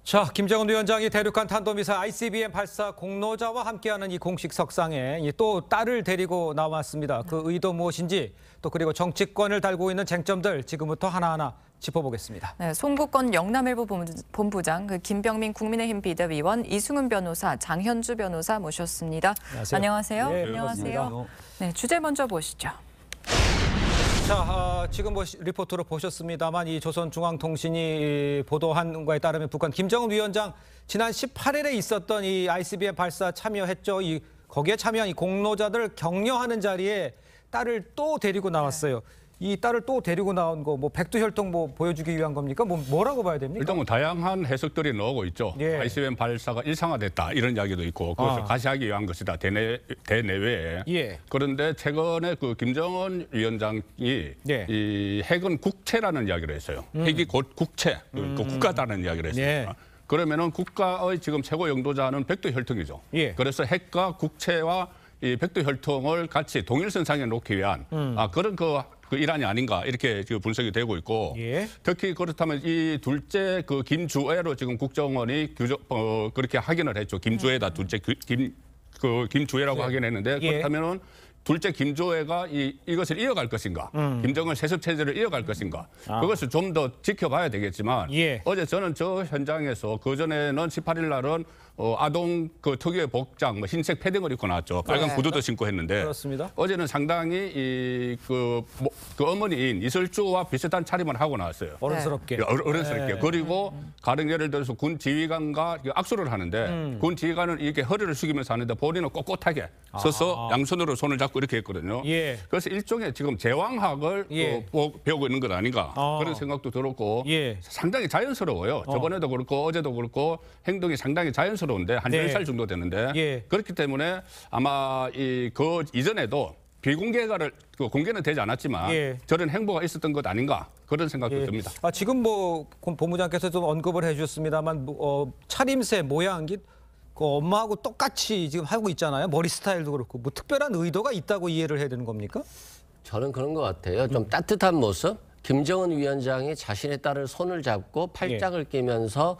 자, 김정은 위원장이 대륙간 탄도미사일 ICBM 발사 공로자와 함께하는 이 공식 석상에 또 딸을 데리고 나왔습니다. 그 의도 무엇인지 또 그리고 정치권을 달고 있는 쟁점들 지금부터 하나하나 짚어보겠습니다. 네, 송국권 영남일보 본부장, 김병민 국민의힘 비대위원, 이승훈 변호사, 장현주 변호사 모셨습니다. 안녕하세요. 네, 안녕하세요. 네, 주제 먼저 보시죠. 자, 지금 리포트로 보셨습니다만 이 조선중앙통신이 보도한 거에 따르면 북한 김정은 위원장 지난 18일에 있었던 이 ICBM 발사 참여했죠. 거기에 참여한 이 공로자들 격려하는 자리에 딸을 또 데리고 나왔어요. 이 딸을 또 데리고 나온 거 백두혈통 보여주기 위한 겁니까? 뭐라고 봐야 됩니까? 일단 다양한 해석들이 나오고 있죠. 예. ICBM 발사가 일상화됐다 이런 이야기도 있고 그것을 가시하기 위한 것이다 대내외에. 예. 그런데 최근에 그 김정은 위원장이 예. 이 핵은 국채라는 이야기를 했어요. 핵이 곧 국채, 그 국가다는 이야기를 했습니다. 예. 그러면은 국가의 지금 최고 영도자는 백두혈통이죠. 예. 그래서 핵과 국채와 이 백두혈통을 같이 동일선상에 놓기 위한 그런 그 일환이 아닌가 이렇게 지금 분석이 되고 있고 예. 특히 그렇다면 이 둘째 그 김주애로 지금 국정원이 그렇게 확인을 했죠. 김주애다 둘째 김주애라고 네. 확인했는데 예. 그렇다면은 둘째 김주애가 이것을 이어갈 것인가, 김정은 세습 체제를 이어갈 것인가, 그것을 좀 더 지켜봐야 되겠지만 예. 어제 저는 저 현장에서 그 전에는 18일 날은 아동 그 특유의 복장, 흰색 패딩을 입고 나왔죠. 빨간 네. 구두도 신고 했는데 그렇습니다. 어제는 상당히 그 어머니인 이슬주와 비슷한 차림을 하고 나왔어요. 어른스럽게. 어른스럽게. 네. 그리고 가령 예를 들어서 군 지휘관과 악수를 하는데 군 지휘관은 이렇게 허리를 숙이면서 하는데 본인은 꼿꼿하게 서서 양손으로 손을 잡고 이렇게 했거든요. 예. 그래서 일종의 지금 제왕학을 예. 배우고 있는 것 아닌가 그런 생각도 들었고 예. 상당히 자연스러워요. 저번에도 그렇고 어제도 그렇고 행동이 상당히 자연스러운데 한 네. 10살 정도 되는데 예. 그렇기 때문에 아마 그 이전에도 비공개를 공개는 되지 않았지만 예. 저런 행보가 있었던 것 아닌가 그런 생각도 예. 듭니다. 지금 본부장께서 좀 언급을 해주셨습니다만 차림새 모양이 그 엄마하고 똑같이 지금 하고 있잖아요. 머리 스타일도 그렇고 특별한 의도가 있다고 이해를 해야 되는 겁니까? 저는 그런 것 같아요. 좀 따뜻한 모습. 김정은 위원장이 자신의 딸을 손을 잡고 팔짱을 끼면서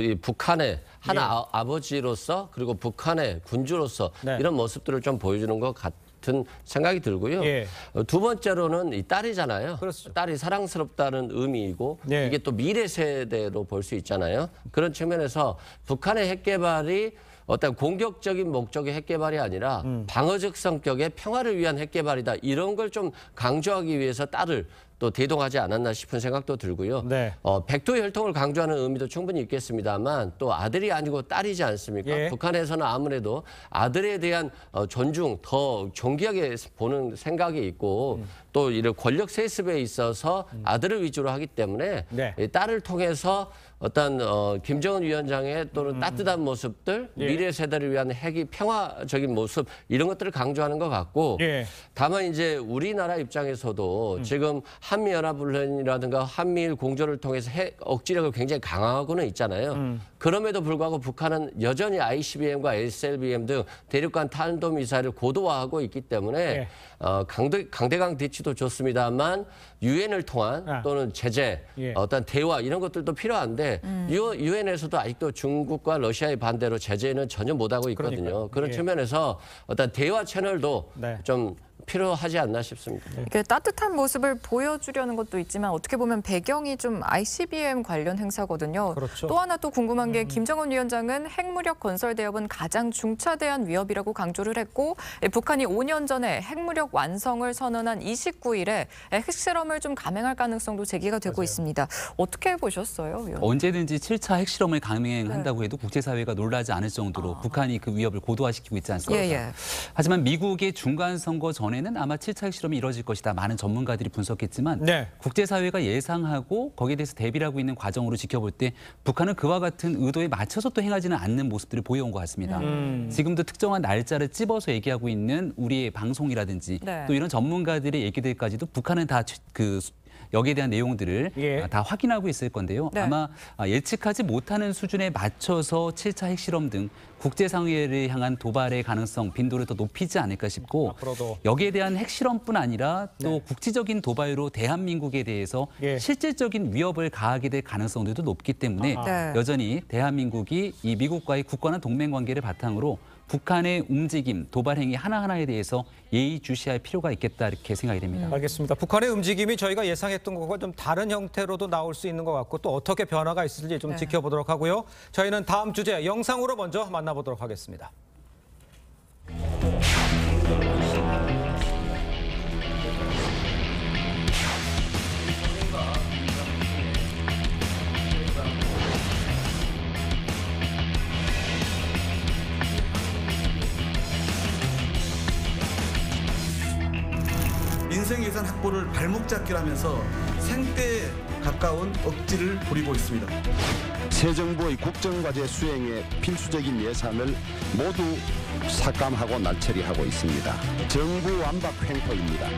이 북한의 한 아버지로서 그리고 북한의 군주로서 네. 이런 모습들을 좀 보여주는 것 같은 생각이 들고요. 예. 두 번째로는 이 딸이잖아요. 그렇죠. 딸이 사랑스럽다는 의미이고 예. 이게 또 미래 세대로 볼 수 있잖아요. 그런 측면에서 북한의 핵 개발이 어떤 공격적인 목적의 핵 개발이 아니라 방어적 성격의 평화를 위한 핵 개발이다. 이런 걸 좀 강조하기 위해서 딸을 또 대동하지 않았나 싶은 생각도 들고요. 네. 백두혈통을 강조하는 의미도 충분히 있겠습니다만 또 아들이 아니고 딸이지 않습니까? 예. 북한에서는 아무래도 아들에 대한 존중, 더 존귀하게 보는 생각이 있고 또 이런 권력 세습에 있어서 아들을 위주로 하기 때문에 네. 이 딸을 통해서 어떤 김정은 위원장의 또는 따뜻한 모습들, 예. 미래 세대를 위한 핵이 평화적인 모습 이런 것들을 강조하는 것 같고 예. 다만 이제 우리나라 입장에서도 지금 한미연합훈련이라든가 한미일 공조를 통해서 핵 억지력을 굉장히 강화하고는 있잖아요. 그럼에도 불구하고 북한은 여전히 ICBM과 SLBM 등 대륙간 탄도미사일을 고도화하고 있기 때문에 예. 강대강 대치도 좋습니다만 유엔을 통한 또는 제재, 예. 어떤 대화 이런 것들도 필요한데 유엔에서도 아직도 중국과 러시아의 반대로 제재는 전혀 못하고 있거든요. 그러니까요. 그런 예. 측면에서 어떤 대화 채널도 네. 좀 필요하지 않나 싶습니다. 이렇게 따뜻한 모습을 보여주려는 것도 있지만 어떻게 보면 배경이 좀 ICBM 관련 행사거든요. 그렇죠. 또 하나 또 궁금한 게 김정은 위원장은 핵무력 건설 대업은 가장 중차대한 위협이라고 강조를 했고 북한이 5년 전에 핵무력 완성을 선언한 29일에 핵실험을 좀 감행할 가능성도 제기가 되고 맞아요. 있습니다. 어떻게 보셨어요, 위원장? 언제든지 7차 핵실험을 감행한다고 해도 국제사회가 놀라지 않을 정도로 북한이 그 위협을 고도화시키고 있지 않습니까? 예. 하지만 미국의 중간선거 전에는 아마 7차 핵실험이 이뤄질 것이다. 많은 전문가들이 분석했지만 네. 국제사회가 예상하고 거기에 대해서 대비를 하고 있는 과정으로 지켜볼 때 북한은 그와 같은 의도에 맞춰서 또 행하지는 않는 모습들을 보여온 것 같습니다. 지금도 특정한 날짜를 찝어서 얘기하고 있는 우리의 방송이라든지 네. 또 이런 전문가들의 얘기들까지도 북한은 다 여기에 대한 내용들을 예. 다 확인하고 있을 건데요. 네. 아마 예측하지 못하는 수준에 맞춰서 7차 핵실험 등 국제사회를 향한 도발의 가능성, 빈도를 더 높이지 않을까 싶고 앞으로도. 여기에 대한 핵실험뿐 아니라 또 네. 국지적인 도발로 대한민국에 대해서 예. 실질적인 위협을 가하게 될 가능성들도 높기 때문에 네. 여전히 대한민국이 이 미국과의 굳건한 동맹 관계를 바탕으로 북한의 움직임, 도발 행위 하나하나에 대해서 예의주시할 필요가 있겠다 이렇게 생각이 됩니다. 알겠습니다. 북한의 움직임이 저희가 예상했던 것과 좀 다른 형태로도 나올 수 있는 것 같고 또 어떻게 변화가 있을지 좀 네. 지켜보도록 하고요. 저희는 다음 주제 영상으로 먼저 만나보도록 하겠습니다. 민생 예산 확보를 발목 잡기라면서 생떼에 가까운 억지를 부리고 있습니다. 새 정부의 국정과제 수행에 필수적인 예산을 모두 삭감하고 날처리하고 있습니다. 정부 완박 횡포입니다.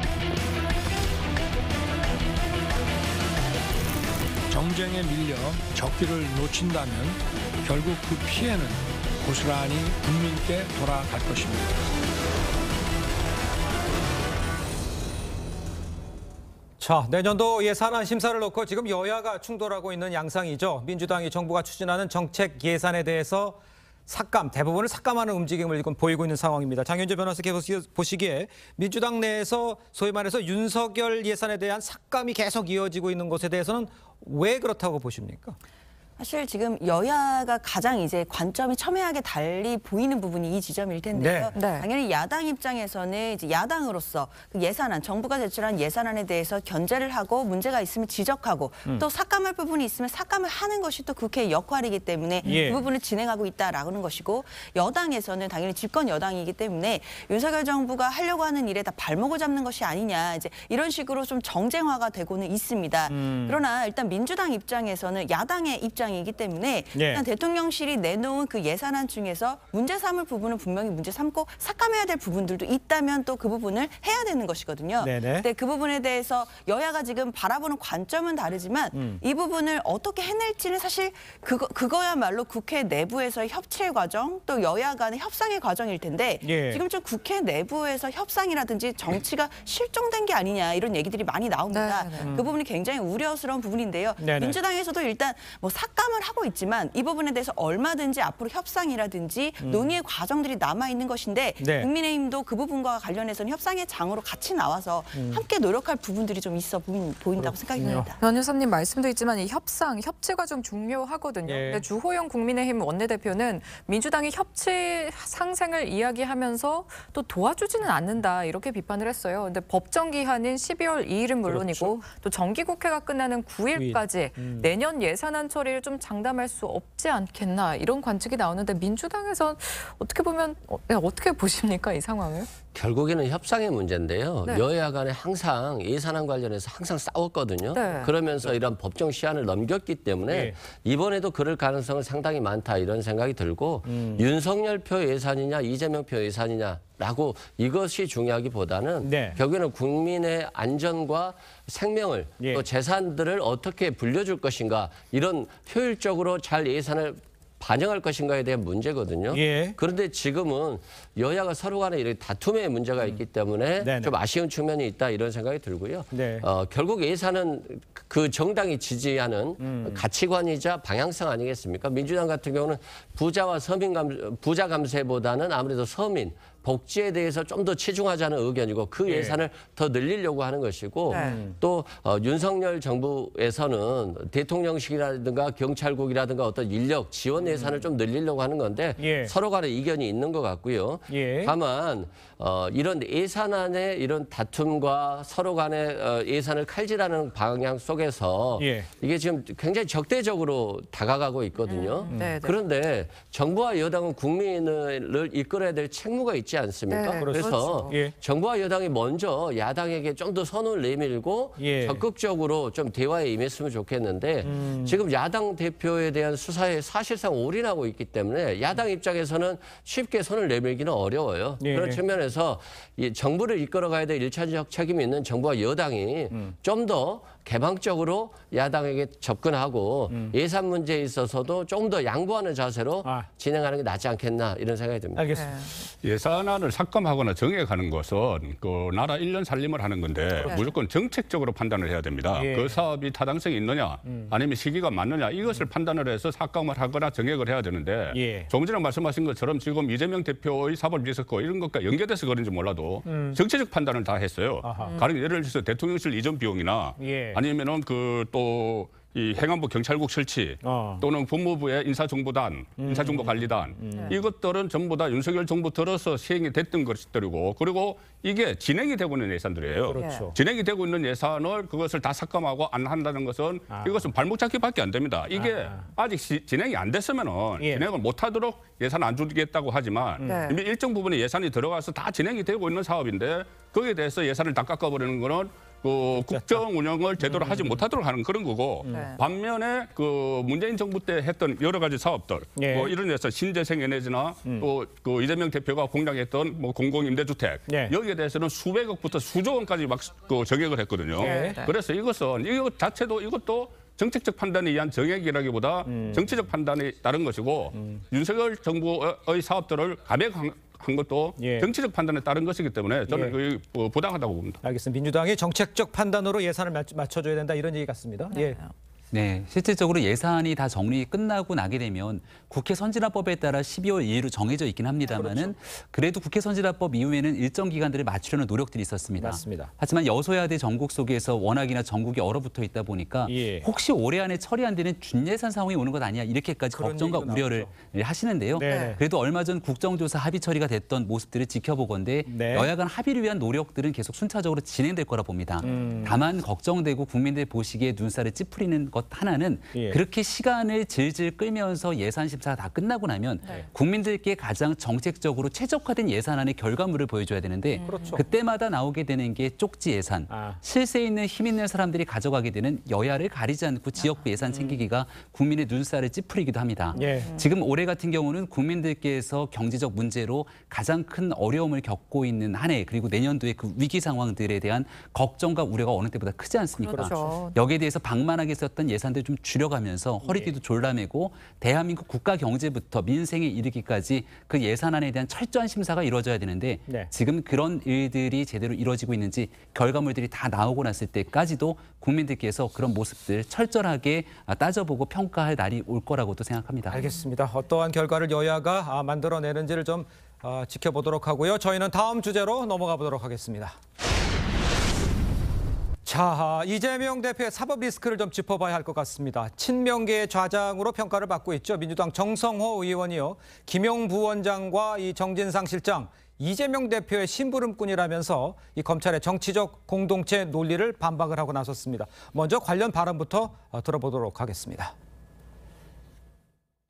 정쟁에 밀려 적기를 놓친다면 결국 그 피해는 고스란히 국민께 돌아갈 것입니다. 자, 내년도 예산안 심사를 놓고 지금 여야가 충돌하고 있는 양상이죠. 민주당이 정부가 추진하는 정책 예산에 대해서 대부분을 삭감하는 움직임을 지금 보이고 있는 상황입니다. 장윤재 변호사께서 보시기에 민주당 내에서 소위 말해서 윤석열 예산에 대한 삭감이 계속 이어지고 있는 것에 대해서는 왜 그렇다고 보십니까? 사실 지금 여야가 가장 이제 관점이 첨예하게 달리 보이는 부분이 이 지점일 텐데요. 네. 네. 당연히 야당 입장에서는 이제 야당으로서 그 예산안, 정부가 제출한 예산안에 대해서 견제를 하고 문제가 있으면 지적하고 또 삭감할 부분이 있으면 삭감을 하는 것이 또 국회의 역할이기 때문에 예. 그 부분을 진행하고 있다라는 것이고 여당에서는 당연히 집권 여당이기 때문에 윤석열 정부가 하려고 하는 일에 다 발목을 잡는 것이 아니냐 이제 이런 식으로 좀 정쟁화가 되고는 있습니다. 그러나 일단 민주당 입장에서는 야당의 입장이기 때문에 예. 일단 대통령실이 내놓은 그 예산안 중에서 문제 삼을 부분은 분명히 문제 삼고 삭감해야 될 부분들도 있다면 또 그 부분을 해야 되는 것이거든요. 네네. 근데 그 부분에 대해서 여야가 지금 바라보는 관점은 다르지만 이 부분을 어떻게 해낼지는 사실 그거야말로 국회 내부에서의 협치의 과정 또 여야 간의 협상의 과정일 텐데 예. 지금 좀 국회 내부에서 협상이라든지 정치가 실종된 게 아니냐 이런 얘기들이 많이 나옵니다. 네. 그 부분이 굉장히 우려스러운 부분인데요. 네네. 민주당에서도 일단 뭐 삭감을 하고 있지만 이 부분에 대해서 얼마든지 앞으로 협상이라든지 논의의 과정들이 남아 있는 것인데 네. 국민의힘도 그 부분과 관련해서는 협상의 장으로 같이 나와서 함께 노력할 부분들이 좀 있어 보인다고 생각이 듭니다. 변호사님 말씀도 있지만 이 협상, 협치 과정 중요하거든요. 예. 근데 주호영 국민의힘 원내대표는 민주당이 협치 상생을 이야기하면서 또 도와주지는 않는다 이렇게 비판을 했어요. 근데 법정 기한인 12월 2일은 물론이고 또 정기국회가 끝나는 9일까지 내년 예산안 처리를 좀 장담할 수 없지 않겠나 이런 관측이 나오는데 민주당에선 어떻게 보면 어떻게 보십니까 이 상황을? 결국에는 협상의 문제인데요. 네. 여야 간에 항상 예산안 관련해서 항상 싸웠거든요. 네. 그러면서 이런 법정 시한을 넘겼기 때문에 네. 이번에도 그럴 가능성은 상당히 많다 이런 생각이 들고 윤석열 표 예산이냐 이재명 표 예산이냐라고 이것이 중요하기보다는 네. 결국에는 국민의 안전과 생명을 예. 또 재산들을 어떻게 불려줄 것인가 이런 효율적으로 잘 예산을 반영할 것인가에 대한 문제거든요. 예. 그런데 지금은 여야가 서로 간에 이렇게 다툼의 문제가 있기 때문에 네네. 좀 아쉬운 측면이 있다 이런 생각이 들고요. 네. 결국 예산은 그 정당이 지지하는 가치관이자 방향성 아니겠습니까? 민주당 같은 경우는 부자 감세보다는 아무래도 서민 복지에 대해서 좀 더 치중하자는 의견이고 그 예. 예산을 더 늘리려고 하는 것이고 네. 또 윤석열 정부에서는 대통령실이라든가 경찰국이라든가 어떤 인력 지원 예산을 좀 늘리려고 하는 건데 예. 서로 간에 이견이 있는 것 같고요. 예. 다만 이런 예산안의 이런 다툼과 서로 간의 예산을 칼질하는 방향 속에서 예. 이게 지금 굉장히 적대적으로 다가가고 있거든요. 네, 네. 그런데 정부와 여당은 국민을 이끌어야 될 책무가 있지 않습니까? 네, 그래서 그렇죠. 예. 정부와 여당이 먼저 야당에게 좀 더 선을 내밀고 예. 적극적으로 좀 대화에 임했으면 좋겠는데 지금 야당 대표에 대한 수사에 사실상 올인하고 있기 때문에 야당 입장에서는 쉽게 손을 내밀기는 어려워요. 예. 그런 측면에서 이 정부를 이끌어가야 될 일차적 책임이 있는 정부와 여당이 좀 더 개방적으로 야당에게 접근하고 예산 문제에 있어서도 조금 더 양보하는 자세로 진행하는 게 낫지 않겠나 이런 생각이 듭니다. 알겠습니다. 예산안을 삭감하거나 정액하는 것은 그 나라 1년 살림을 하는 건데 무조건 정책적으로 판단을 해야 됩니다. 예. 그 사업이 타당성이 있느냐 아니면 시기가 맞느냐 이것을 판단을 해서 삭감을 하거나 정액을 해야 되는데 예. 조금 전에 말씀하신 것처럼 지금 이재명 대표의 사법 리스크 이런 것과 연계돼서 그런지 몰라도 정치적 판단을 다 했어요. 가령 예를 들어서 대통령실 이전 비용이나 예. 아니면은 그 또 이 행안부 경찰국 설치 또는 법무부의 인사정보단, 인사정보관리단 이것들은 전부 다 윤석열 정부 들어서 시행이 됐던 것들이고 그리고 이게 진행이 되고 있는 예산들이에요. 그렇죠. 진행이 되고 있는 예산을 그것을 다 삭감하고 안 한다는 것은 이것은 발목 잡기밖에 안 됩니다. 이게 아직 진행이 안 됐으면은 예. 진행을 못하도록 예산 안 주겠다고 하지만 이미 일정 부분의 예산이 들어가서 다 진행이 되고 있는 사업인데 거기에 대해서 예산을 다 깎아버리는 거는 그 국정 운영을 제대로 하지 못하도록 하는 그런 거고 반면에 그 문재인 정부 때 했던 여러 가지 사업들 예. 뭐 이런 데서 신재생 에너지나 또 그 이재명 대표가 공약했던 뭐 공공임대주택 예. 여기에 대해서는 수백억부터 수조 원까지 막 그 정액을 했거든요. 예. 그래서 이것은 이것 자체도 이것도 정책적 판단에 의한 정액이라기보다 정치적 판단이 다른 것이고 윤석열 정부의 사업들을 감액한 것도 예. 정치적 판단에 따른 것이기 때문에 저는 그게 부당하다고 봅니다. 알겠습니다. 민주당이 정책적 판단으로 예산을 맞춰줘야 된다 이런 얘기 같습니다. 예. 네, 실질적으로 예산이 다 정리 끝나고 나게 되면 국회 선진화법에 따라 12월 2일로 정해져 있긴 합니다만은 그래도 국회 선진화법 이후에는 일정 기간들을 맞추려는 노력들이 있었습니다. 맞습니다. 하지만 여소야대 전국 속에서 워낙이나 전국이 얼어붙어 있다 보니까 예. 혹시 올해 안에 처리 안 되는 준예산 상황이 오는 것 아니야 이렇게까지 그런 걱정과 얘기도 우려를 하시는데요. 네. 그래도 얼마 전 국정조사 합의 처리가 됐던 모습들을 지켜보건대 네. 여야 간 합의를 위한 노력들은 계속 순차적으로 진행될 거라 봅니다. 다만 걱정되고 국민들 보시기에 눈살을 찌푸리는 것 하나는 예. 그렇게 시간을 질질 끌면서 예산 심사가 다 끝나고 나면 국민들께 가장 정책적으로 최적화된 예산안의 결과물을 보여줘야 되는데 그렇죠. 그때마다 나오게 되는 게 쪽지 예산, 실세 있는 힘 있는 사람들이 가져가게 되는 여야를 가리지 않고 지역구 예산 챙기기가 국민의 눈살을 찌푸리기도 합니다. 예. 지금 올해 같은 경우는 국민들께서 경제적 문제로 가장 큰 어려움을 겪고 있는 한 해 그리고 내년도에 그 위기 상황들에 대한 걱정과 우려가 어느 때보다 크지 않습니까? 그렇죠. 여기에 대해서 방만하게 썼던 예산들 좀 줄여가면서 허리띠도 졸라매고 대한민국 국가 경제부터 민생에 이르기까지 그 예산안에 대한 철저한 심사가 이루어져야 되는데 네. 지금 그런 일들이 제대로 이루어지고 있는지 결과물들이 다 나오고 났을 때까지도 국민들께서 그런 모습들 철저하게 따져보고 평가할 날이 올 거라고도 생각합니다. 알겠습니다. 어떠한 결과를 여야가 만들어내는지를 좀 지켜보도록 하고요. 저희는 다음 주제로 넘어가 보도록 하겠습니다. 자, 이재명 대표의 사법 리스크를 좀 짚어봐야 할 것 같습니다. 친명계의 좌장으로 평가를 받고 있죠. 민주당 정성호 의원이요. 김용 부원장과 이 정진상 실장, 이재명 대표의 심부름꾼이라면서 이 검찰의 정치적 공동체 논리를 반박을 하고 나섰습니다. 먼저 관련 발언부터 들어보도록 하겠습니다.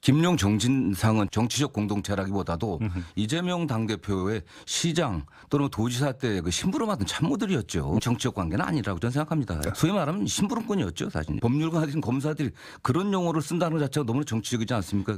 김용 정진상은 정치적 공동체라기보다도 이재명 당대표의 시장 또는 도지사 때 그 심부름하던 참모들이었죠. 정치적 관계는 아니라고 저는 생각합니다. 소위 말하면 심부름꾼이었죠. 사실. 법률가들인 검사들이 그런 용어를 쓴다는 것 자체가 너무나 정치적이지 않습니까?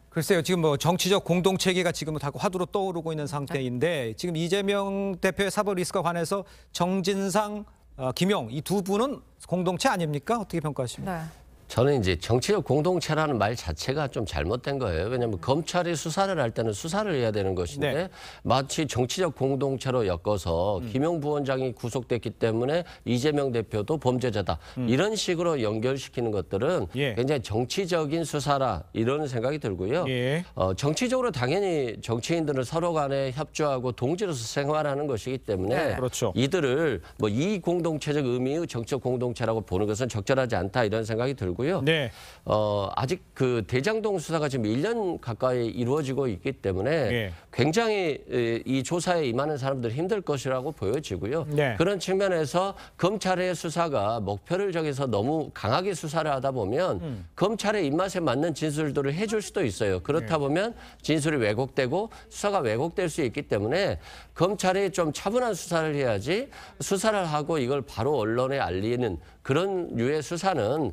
글쎄요. 지금 뭐 정치적 공동체계가 지금 다 화두로 떠오르고 있는 상태인데 지금 이재명 대표의 사법 리스크와 관해서 정진상, 김용 이 두 분은 공동체 아닙니까? 어떻게 평가하십니까? 네. 저는 이제 정치적 공동체라는 말 자체가 좀 잘못된 거예요. 왜냐하면 검찰이 수사를 할 때는 수사를 해야 되는 것인데 네. 마치 정치적 공동체로 엮어서 김용 부원장이 구속됐기 때문에 이재명 대표도 범죄자다. 이런 식으로 연결시키는 것들은 예. 굉장히 정치적인 수사라 이런 생각이 들고요. 예. 정치적으로 당연히 정치인들은 서로 간에 협조하고 동지로서 생활하는 것이기 때문에 네. 그렇죠. 이들을 뭐 이 공동체적 의미의 정치적 공동체라고 보는 것은 적절하지 않다 이런 생각이 들고요. 네. 아직 그 대장동 수사가 지금 1년 가까이 이루어지고 있기 때문에 예. 굉장히 이 조사에 임하는 사람들이 힘들 것이라고 보여지고요. 네. 그런 측면에서 검찰의 수사가 목표를 정해서 너무 강하게 수사를 하다 보면 검찰의 입맛에 맞는 진술들을 해줄 수도 있어요. 그렇다 보면 진술이 왜곡되고 수사가 왜곡될 수 있기 때문에 검찰이 좀 차분한 수사를 해야지 수사를 하고 이걸 바로 언론에 알리는 그런 류의 수사는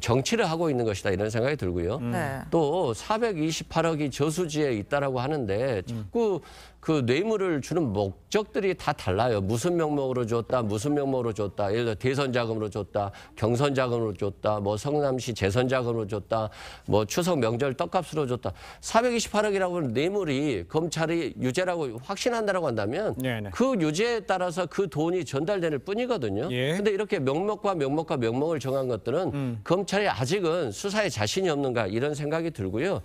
정치를 하고 있는 것이다 이런 생각이 들고요. 네. 또 428억이 저수지에 있다라고 하는데 자꾸 그 뇌물을 주는 목적들이 다 달라요. 무슨 명목으로 줬다, 무슨 명목으로 줬다. 예를 들어 대선 자금으로 줬다, 경선 자금으로 줬다, 뭐 성남시 재선 자금으로 줬다, 뭐 추석 명절 떡값으로 줬다. 428억이라고 하는 뇌물이 검찰이 유죄라고 확신한다라고 한다면 네네. 그 유죄에 따라서 그 돈이 전달될 뿐이거든요. 예. 근데 이렇게 명목과 명목을 정한 것들은 검찰이 아직은 수사에 자신이 없는가 이런 생각이 들고요.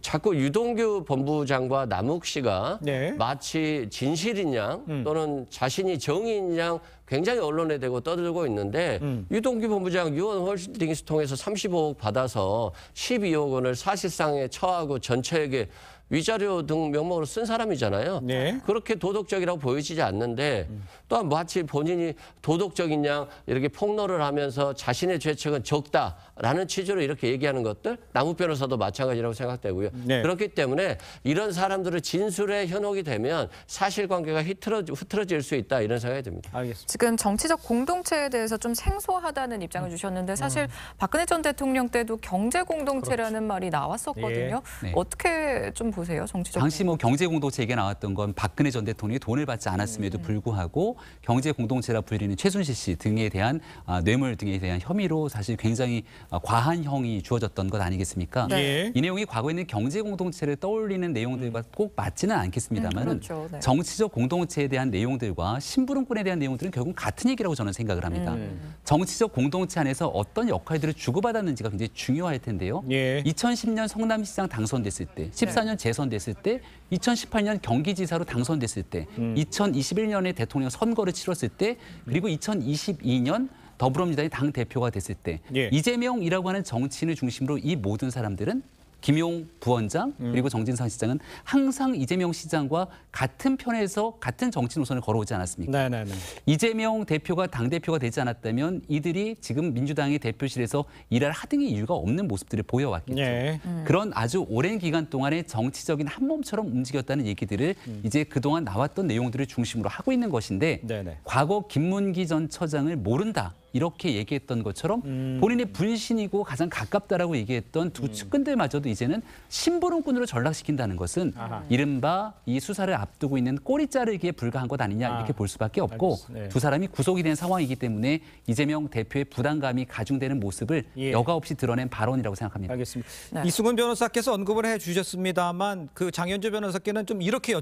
자꾸 유동규 본부장과 남욱 씨가 네. 마치 진실인 양 또는 자신이 정의인 양 굉장히 언론에 대고 떠들고 있는데 유동규 본부장 유원 홀딩스 통해서 35억 받아서 12억 원을 사실상에 처하고 전처에게 위자료 등 명목으로 쓴 사람이잖아요. 네. 그렇게 도덕적이라고 보여지지 않는데 또한 마치 본인이 도덕적인 양 이렇게 폭로를 하면서 자신의 죄책은 적다라는 취지로 이렇게 얘기하는 것들 남욱 변호사도 마찬가지라고 생각되고요. 네. 그렇기 때문에 이런 사람들을 진술에 현혹이 되면 사실관계가 흐트러질 수 있다 이런 생각이 듭니다. 알겠습니다. 지금 정치적 공동체에 대해서 좀 생소하다는 입장을 주셨는데 사실 박근혜 전 대통령 때도 경제 공동체라는 말이 나왔었거든요. 네. 어떻게 좀 보세요, 정치적 당시 뭐 경제 공동체 얘기가 나왔던 건 박근혜 전 대통령이 돈을 받지 않았음에도 불구하고 경제 공동체라 불리는 최순실 씨 등에 대한 뇌물 등에 대한 혐의로 사실 굉장히 과한 형이 주어졌던 것 아니겠습니까? 네. 이 내용이 과거에 있는 경제 공동체를 떠올리는 내용들과 꼭 맞지는 않겠습니다만은 그렇죠. 네. 정치적 공동체에 대한 내용들과 심부름꾼에 대한 내용들은 결국 같은 얘기라고 저는 생각을 합니다. 정치적 공동체 안에서 어떤 역할들을 주고받았는지가 굉장히 중요할 텐데요. 예. 2010년 성남시장 당선됐을 때, 14년 재선됐을 때, 2018년 경기지사로 당선됐을 때, 2021년에 대통령 선거를 치렀을 때, 그리고 2022년 더불어민주당의 당 대표가 됐을 때 예. 이재명이라고 하는 정치인을 중심으로 이 모든 사람들은 김용 부원장 그리고 정진상 시장은 항상 이재명 시장과 같은 편에서 같은 정치 노선을 걸어오지 않았습니까? 네네네. 이재명 대표가 당대표가 되지 않았다면 이들이 지금 민주당의 대표실에서 일할 하등의 이유가 없는 모습들을 보여왔겠죠. 예. 그런 아주 오랜 기간 동안에 정치적인 한 몸처럼 움직였다는 얘기들을 이제 그동안 나왔던 내용들을 중심으로 하고 있는 것인데 네네. 과거 김문기 전 처장을 모른다. 이렇게 얘기했던 것처럼 본인의 분신이고 가장 가깝다라고 얘기했던 두 측근들마저도 이제는 심부름꾼으로 전락시킨다는 것은 이른바 이 수사를 앞두고 있는 꼬리 자르기에 불과한 것 아니냐 이렇게 볼 수밖에 없고 알겠습니다. 네. 두 사람이 구속이 된 상황이기 때문에 이재명 대표의 부담감이 가중되는 모습을 예. 여과 없이 드러낸 발언이라고 생각합니다. 알겠습니다. 네. 이승훈 변호사께서 언급을 해주셨습니다만 그 장현주 변호사께는 좀 이렇게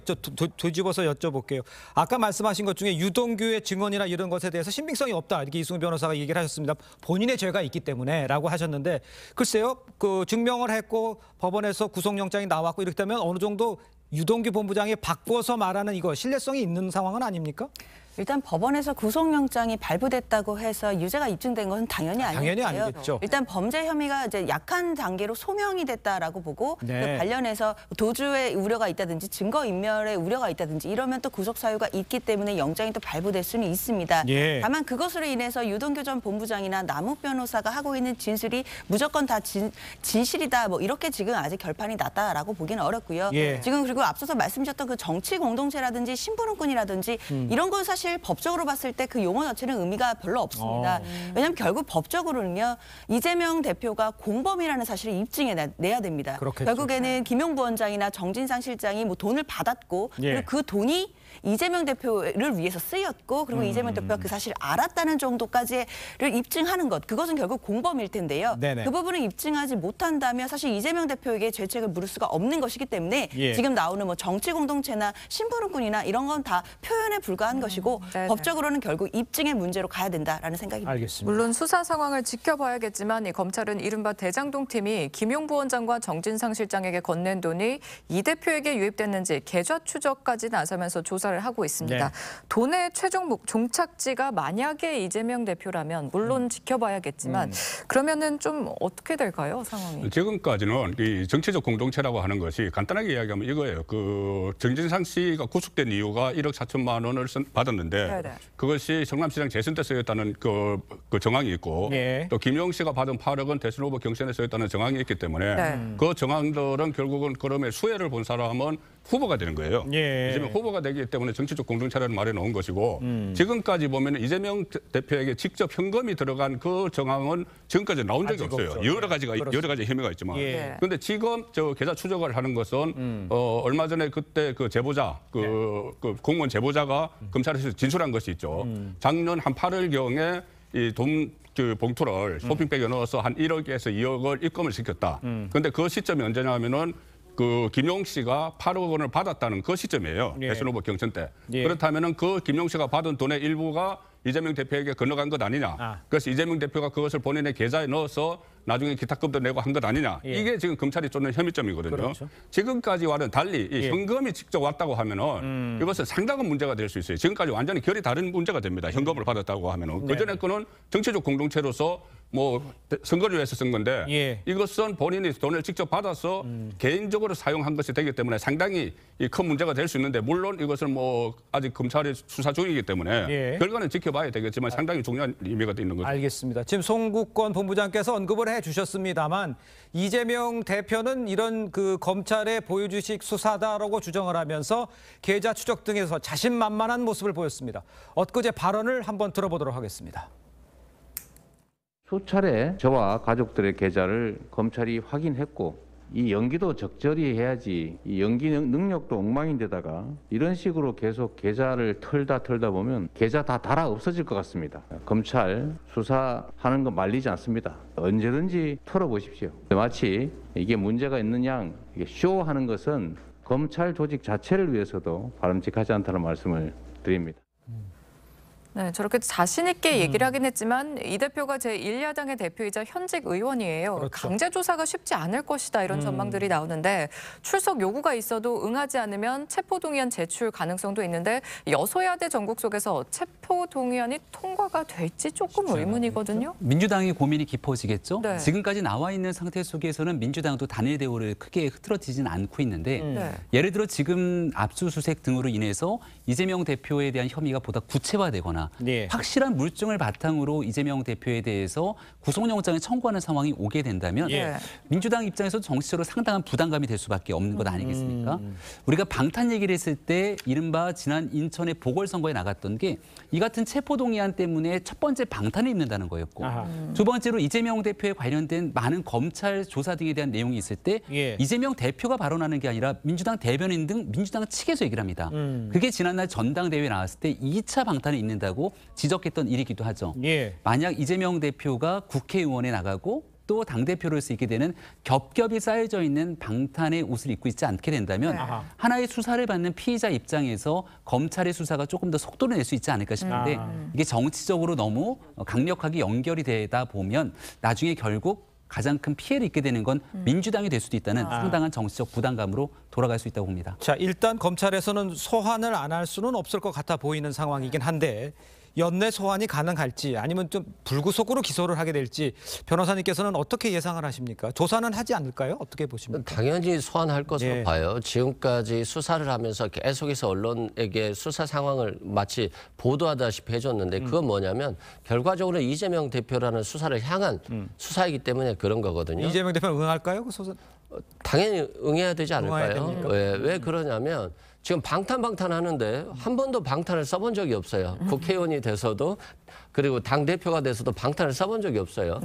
뒤집어서 여쭤볼게요. 아까 말씀하신 것 중에 유동규의 증언이나 이런 것에 대해서 신빙성이 없다 이렇게 이승훈 변호사가 얘기를 하셨습니다. 본인의 죄가 있기 때문에라고 하셨는데 글쎄요, 그 증명을 했고 법원에서 구속영장이 나왔고 이렇게 되면 어느 정도 유동규 본부장이 바꿔서 말하는 이거 신뢰성이 있는 상황은 아닙니까? 일단 법원에서 구속영장이 발부됐다고 해서 유죄가 입증된 것은 당연히 아니고요. 당연히 아니겠죠. 일단 범죄 혐의가 이제 약한 단계로 소명이 됐다라고 보고 네. 그 관련해서 도주의 우려가 있다든지 증거인멸의 우려가 있다든지 이러면 또 구속 사유가 있기 때문에 영장이 또 발부될 수는 있습니다. 예. 다만 그것으로 인해서 유동규 전 본부장이나 남욱 변호사가 하고 있는 진술이 무조건 다 진실이다 뭐 이렇게 지금 아직 결판이 났다라고 보기는 어렵고요. 예. 지금 그리고 앞서서 말씀드렸던 그 정치 공동체라든지 심부름꾼이라든지 이런 건 사실 법적으로 봤을 때 그 용어 자체는 의미가 별로 없습니다. 왜냐하면 결국 법적으로는요. 이재명 대표가 공범이라는 사실을 입증해내야 됩니다. 그렇겠죠. 결국에는 김용 부원장이나 정진상 실장이 뭐 돈을 받았고 예. 그리고 그 돈이 이재명 대표를 위해서 쓰였고 그리고 이재명 대표가 그 사실을 알았다는 정도까지를 입증하는 것. 그것은 결국 공범일 텐데요. 네네. 그 부분을 입증하지 못한다면 사실 이재명 대표에게 죄책을 물을 수가 없는 것이기 때문에 예. 지금 나오는 뭐 정치 공동체나 심부름꾼이나 이런 건 다 표현에 불과한 것이고 네네. 법적으로는 결국 입증의 문제로 가야 된다라는 생각입니다. 알겠습니다. 물론 수사 상황을 지켜봐야겠지만 이 검찰은 이른바 대장동 팀이 김용 부원장과 정진상 실장에게 건넨 돈이 이 대표에게 유입됐는지 계좌 추적까지 나서면서 조사를 하고 있습니다. 네. 돈의 최종 종착지가 만약에 이재명 대표라면 물론 지켜봐야겠지만 그러면은 좀 어떻게 될까요, 상황이? 지금까지는 이 정치적 공동체라고 하는 것이 간단하게 이야기하면 이거예요. 그 정진상 씨가 구속된 이유가 1억 4천만 원을 받았는데 네네. 그것이 성남시장 재선 때 쓰였다는 그 정황이 있고 예. 또 김용 씨가 받은 8억은 대선 후보 경선에 쓰였다는 정황이 있기 때문에 네. 그 정황들은 결국은 그러면 수혜를 본 사람은 후보가 되는 거예요. 예. 이제는 후보가 되기 때문에 정치적 공동체라는 말이 나온 것이고 지금까지 보면 이재명 대표에게 직접 현금이 들어간 그 정황은 지금까지 나온 적이 없어요. 없죠. 여러 가지 혐의가 있지만. 그런데 지금 저 계좌 추적을 하는 것은 얼마 전에 그때 그 제보자 그 공무원 제보자가 검찰에서 진술한 것이 있죠. 작년 한 8월경에 이 돈 그 봉투를 쇼핑백에 넣어서 한 1억에서 2억을 입금을 시켰다. 그런데 그 시점이 언제냐면은 그 김용 씨가 8억 원을 받았다는 그 시점이에요. 대선 후보 경선 때. 그렇다면은 그 김용 씨가 받은 돈의 일부가 이재명 대표에게 건너간 것 아니냐. 그래서 이재명 대표가 그것을 본인의 계좌에 넣어서 나중에 기타금도 내고 한 것 아니냐. 이게 지금 검찰이 쫓는 혐의점이거든요. 그렇죠. 지금까지와는 달리 이 현금이 직접 왔다고 하면은 이것은 상당한 문제가 될 수 있어요. 지금까지 완전히 결이 다른 문제가 됩니다. 현금을 받았다고 하면은. 그전에 거는 정치적 공동체로서 뭐 선거를 위해서 쓴 건데 이것은 본인이 돈을 직접 받아서 개인적으로 사용한 것이 되기 때문에 상당히 큰 문제가 될 수 있는데 물론 이것은 뭐 아직 검찰이 수사 중이기 때문에 결과는 지켜봐야 되겠지만 상당히 중요한 의미가 있는 거죠. 알겠습니다. 지금 송국권 본부장께서 언급을 해주셨습니다만 이재명 대표는 이런 그 검찰의 보유주식 수사다라고 주장을 하면서 계좌 추적 등에서 자신만만한 모습을 보였습니다. 엊그제 발언을 한번 들어보도록 하겠습니다. 수차례 저와 가족들의 계좌를 검찰이 확인했고 이 연기도 적절히 해야지 이 연기 능력도 엉망인데다가 이런 식으로 계속 계좌를 털다 보면 계좌 다 달아 없어질 것 같습니다. 검찰 수사하는 거 말리지 않습니다. 언제든지 털어보십시오. 마치 이게 문제가 있는 양 이게 쇼하는 것은 검찰 조직 자체를 위해서도 바람직하지 않다는 말씀을 드립니다. 네, 저렇게 자신 있게 얘기를 하긴 했지만 이 대표가 제1야당의 대표이자 현직 의원이에요. 그렇죠. 강제 조사가 쉽지 않을 것이다 이런 전망들이 나오는데 출석 요구가 있어도 응하지 않으면 체포동의안 제출 가능성도 있는데 여소야대 전국 속에서 체포동의안이 통과가 될지 조금 의문이거든요. 민주당의 고민이 깊어지겠죠. 네. 지금까지 나와 있는 상태 속에서는 민주당도 단일 대우를 크게 흐트러지진 않고 있는데 예를 들어 지금 압수수색 등으로 인해서 이재명 대표에 대한 혐의가 보다 구체화되거나 확실한 물증을 바탕으로 이재명 대표에 대해서 구속영장을 청구하는 상황이 오게 된다면 민주당 입장에서 정치적으로 상당한 부담감이 될 수밖에 없는 것 아니겠습니까? 우리가 방탄 얘기를 했을 때 이른바 지난 인천의 보궐선거에 나갔던 게 이 같은 체포동의안 때문에 첫 번째 방탄을 입는다는 거였고 두 번째로 이재명 대표에 관련된 많은 검찰 조사 등에 대한 내용이 있을 때 이재명 대표가 발언하는 게 아니라 민주당 대변인 등 민주당 측에서 얘기를 합니다. 그게 지난날 전당대회에 나왔을 때 2차 방탄을 입는다고 지적했던 일이기도 하죠. 만약 이재명 대표가 국회의원에 나가고 또 당대표를 쓰게 되는 겹겹이 쌓여져 있는 방탄의 옷을 입고 있지 않게 된다면 하나의 수사를 받는 피의자 입장에서 검찰의 수사가 조금 더 속도를 낼 수 있지 않을까 싶은데 이게 정치적으로 너무 강력하게 연결이 되다 보면 나중에 결국 가장 큰 피해를 입게 되는 건 민주당이 될 수도 있다는 상당한 정치적 부담감으로 돌아갈 수 있다고 봅니다. 자, 일단 검찰에서는 소환을 안 할 수는 없을 것 같아 보이는 상황이긴 한데 연내 소환이 가능할지 아니면 좀 불구속으로 기소를 하게 될지 변호사님께서는 어떻게 예상을 하십니까? 조사는 하지 않을까요? 어떻게 보십니까? 당연히 소환할 것으로 봐요. 지금까지 수사를 하면서 계속해서 언론에게 수사 상황을 마치 보도하다시피 해줬는데 그건 뭐냐면 결과적으로 이재명 대표라는 수사를 향한 수사이기 때문에 그런 거거든요. 이재명 대표는 응할까요? 그 소선? 당연히 응해야 되지 않을까요? 왜 그러냐면 지금 방탄하는데 한 번도 방탄을 써본 적이 없어요. 국회의원이 돼서도 그리고 당대표가 돼서도 방탄을 써본 적이 없어요.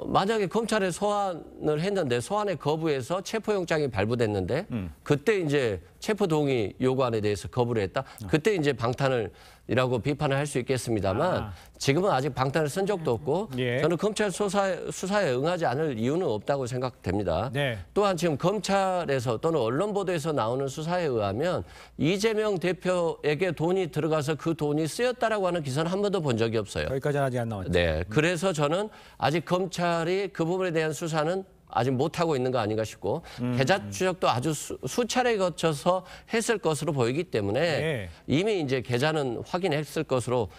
만약에 검찰에 소환을 했는데 소환에 거부해서 체포영장이 발부됐는데 그때 이제 체포동의 요구안에 대해서 거부를 했다. 그때 이제 방탄이라고 비판을 할 수 있겠습니다만 지금은 아직 방탄을 쓴 적도 없고 저는 검찰 수사에 응하지 않을 이유는 없다고 생각됩니다. 또한 지금 검찰에서 또는 언론 보도에서 나오는 수사에 의하면 이재명 대표에게 돈이 들어가서 그 돈이 쓰였다라고 하는 기사는 한 번도 본 적이 없어요. 여기까지는 아직 안 나왔죠. 네, 그래서 저는 아직 검찰이 그 부분에 대한 수사는 아직 못하고 있는 거 아닌가 싶고 계좌 추적도 아주 수차례 거쳐서 했을 것으로 보이기 때문에 이미 이제 계좌는 확인했을 것으로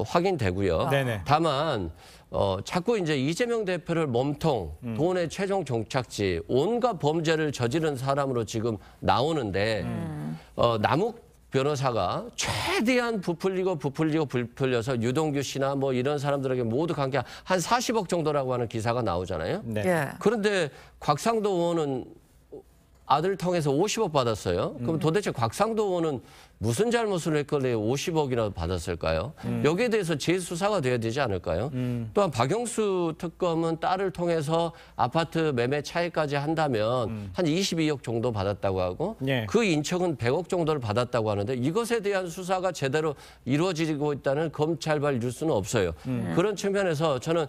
확인되고요. 다만 자꾸 이제 이재명 대표를 몸통, 돈의 최종 종착지, 온갖 범죄를 저지른 사람으로 지금 나오는데 남욱 변호사가 최대한 부풀려서 유동규 씨나 뭐 이런 사람들에게 모두 관계 한 40억 정도라고 하는 기사가 나오잖아요. 그런데 곽상도 의원은 아들 통해서 50억 받았어요. 그럼 도대체 곽상도 의원은 무슨 잘못을 했길래 50억이나 받았을까요? 여기에 대해서 재수사가 돼야 되지 않을까요? 또한 박영수 특검은 딸을 통해서 아파트 매매 차익까지 한다면 한 22억 정도 받았다고 하고 예. 그 인척은 100억 정도를 받았다고 하는데 이것에 대한 수사가 제대로 이루어지고 있다는 검찰발 뉴스는 없어요. 그런 측면에서 저는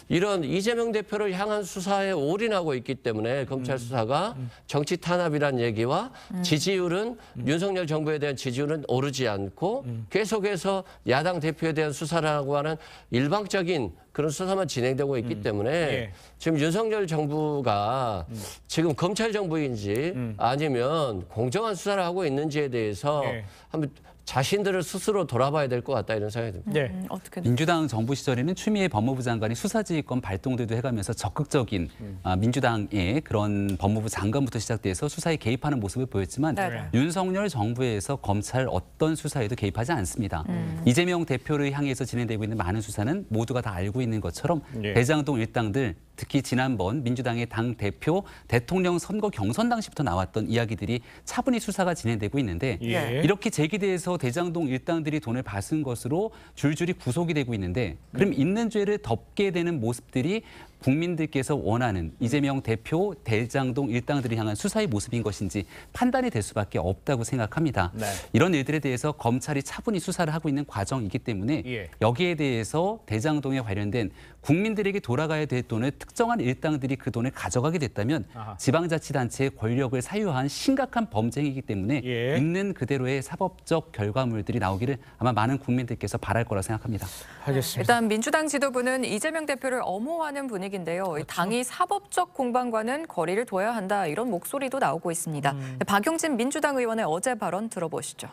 이런 이재명 대표를 향한 수사에 올인하고 있기 때문에 검찰 수사가 정치 탄압이란 얘기와 지지율은 윤석열 정부에 대한 지지율은 오르지 않고 계속해서 야당 대표에 대한 수사를 하고 하는 일방적인 그런 수사만 진행되고 있기 때문에 예. 지금 윤석열 정부가 지금 검찰 정부인지 아니면 공정한 수사를 하고 있는지에 대해서 예. 한번 자신들을 스스로 돌아봐야 될 것 같다 이런 생각이 듭니다. 네. 어떻게 민주당 정부 시절에는 추미애 법무부 장관이 수사지휘권 발동들도 해가면서 적극적인 민주당의 그런 법무부 장관부터 시작돼서 수사에 개입하는 모습을 보였지만 네네. 윤석열 정부에서 검찰 어떤 수사에도 개입하지 않습니다. 이재명 대표를 향해서 진행되고 있는 많은 수사는 모두가 다 알고 있는 것처럼 예. 대장동 일당들 특히 지난번 민주당의 당 대표 대통령 선거 경선 당시부터 나왔던 이야기들이 차분히 수사가 진행되고 있는데 예. 이렇게 제기돼서 대장동 일당들이 돈을 받은 것으로 줄줄이 구속이 되고 있는데 그럼 있는 죄를 덮게 되는 모습들이 국민들께서 원하는 이재명 대표 대장동 일당들을 향한 수사의 모습인 것인지 판단이 될 수밖에 없다고 생각합니다. 네. 이런 일들에 대해서 검찰이 차분히 수사를 하고 있는 과정이기 때문에 예. 여기에 대해서 대장동에 관련된 국민들에게 돌아가야 될 돈을 특정한 일당들이 그 돈을 가져가게 됐다면 아하. 지방자치단체의 권력을 사유한 심각한 범죄이기 때문에 예. 있는 그대로의 사법적 결과물들이 나오기를 아마 많은 국민들께서 바랄 거라 생각합니다. 알겠습니다. 일단 민주당 지도부는 이재명 대표를 엄호하는 분위기인데요. 그렇죠. 당이 사법적 공방과는 거리를 둬야 한다 이런 목소리도 나오고 있습니다. 박용진 민주당 의원의 어제 발언 들어보시죠.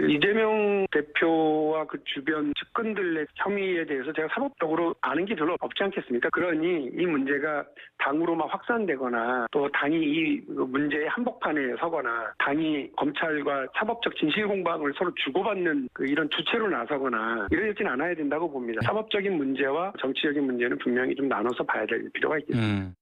이재명 대표와 그 주변 측근들의 혐의에 대해서 제가 사법적으로 아는 게 별로 없지 않겠습니까? 그러니 이 문제가 당으로만 확산되거나 또 당이 이 문제의 한복판에 서거나 당이 검찰과 사법적 진실 공방을 서로 주고받는 이런 주체로 나서거나 이러지는 않아야 된다고 봅니다. 사법적인 문제와 정치적인 문제는 분명히 좀 나눠서 봐야 될 필요가 있겠습니다.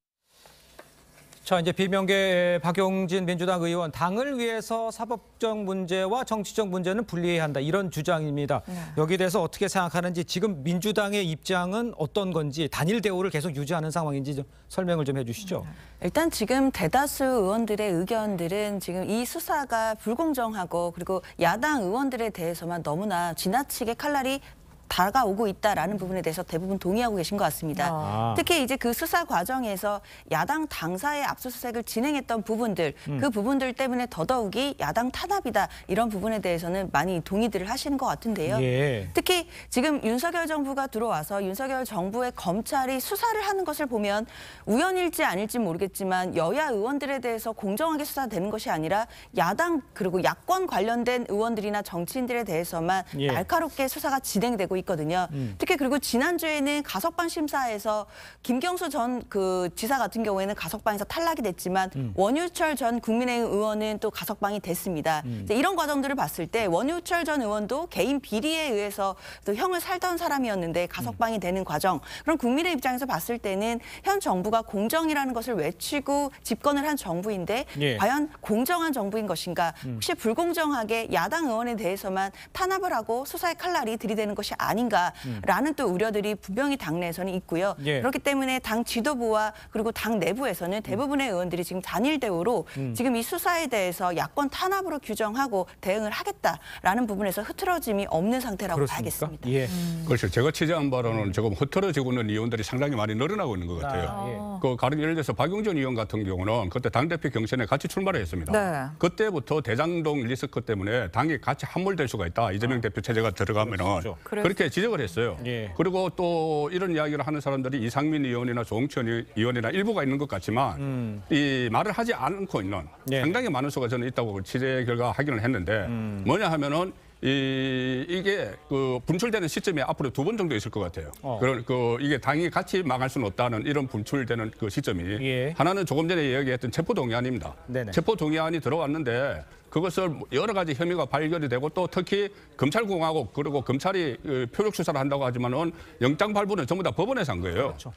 자, 이제 비명계 박용진 민주당 의원, 당을 위해서 사법적 문제와 정치적 문제는 분리해야 한다, 이런 주장입니다. 여기에 대해서 어떻게 생각하는지, 지금 민주당의 입장은 어떤 건지, 단일 대우를 계속 유지하는 상황인지 좀 설명을 좀 해주시죠. 일단 지금 대다수 의원들의 의견들은 지금 이 수사가 불공정하고 그리고 야당 의원들에 대해서만 너무나 지나치게 칼날이 다가오고 있다라는 부분에 대해서 대부분 동의하고 계신 것 같습니다. 특히 이제 그 수사 과정에서 야당 당사의 압수수색을 진행했던 부분들, 그 부분들 때문에 더더욱이 야당 탄압이다, 이런 부분에 대해서는 많이 동의들을 하시는 것 같은데요. 예. 특히 지금 윤석열 정부가 들어와서 윤석열 정부의 검찰이 수사를 하는 것을 보면 우연일지 아닐지 모르겠지만 여야 의원들에 대해서 공정하게 수사되는 것이 아니라 야당 그리고 야권 관련된 의원들이나 정치인들에 대해서만 예. 날카롭게 수사가 진행되고 있거든요. 특히 그리고 지난주에는 가석방 심사에서 김경수 전 그 지사 같은 경우에는 가석방에서 탈락이 됐지만 원유철 전 국민의힘 의원은 또 가석방이 됐습니다. 이런 과정들을 봤을 때 원유철 전 의원도 개인 비리에 의해서 또 형을 살던 사람이었는데 가석방이 되는 과정. 그럼 국민의 입장에서 봤을 때는 현 정부가 공정이라는 것을 외치고 집권을 한 정부인데 예. 과연 공정한 정부인 것인가? 혹시 불공정하게 야당 의원에 대해서만 탄압을 하고 수사의 칼날이 들이대는 것이 아닌가라는 또 우려들이 분명히 당내에서는 있고요. 예. 그렇기 때문에 당 지도부와 그리고 당 내부에서는 대부분의 의원들이 지금 단일 대우로 지금 이 수사에 대해서 야권 탄압으로 규정하고 대응을 하겠다라는 부분에서 흐트러짐이 없는 상태라고 봐야겠습니다. 예. 그렇죠. 제가 취재한 바로는 조금 흐트러지고 있는 의원들이 상당히 많이 늘어나고 있는 것 같아요. 그 가령 예를 들어서 박용진 의원 같은 경우는 그때 당대표 경선에 같이 출마를 했습니다. 네. 그때부터 대장동 리스크 때문에 당이 같이 함몰될 수가 있다. 이재명 대표 체제가 들어가면은 그렇죠. 그렇게 지적을 했어요. 예. 그리고 또 이런 이야기를 하는 사람들이 이상민 의원이나 조홍천 의원이나 일부가 있는 것 같지만 이 말을 하지 않고 있는 예. 상당히 많은 수가 저는 있다고 취재 결과 확인을 했는데 뭐냐 하면은 이게 그 분출되는 시점이 앞으로 2번 정도 있을 것 같아요. 그런 이게 당이 같이 망할 수는 없다는 이런 분출되는 그 시점이 예. 하나는 조금 전에 이야기했던 체포동의안입니다. 네네. 체포동의안이 들어왔는데 그것을 여러 가지 혐의가 발견이 되고 또 특히 검찰공화국 그리고 검찰이 표적 수사를 한다고 하지만은 영장 발부는 전부 다 법원에서 한 거예요. 그렇죠.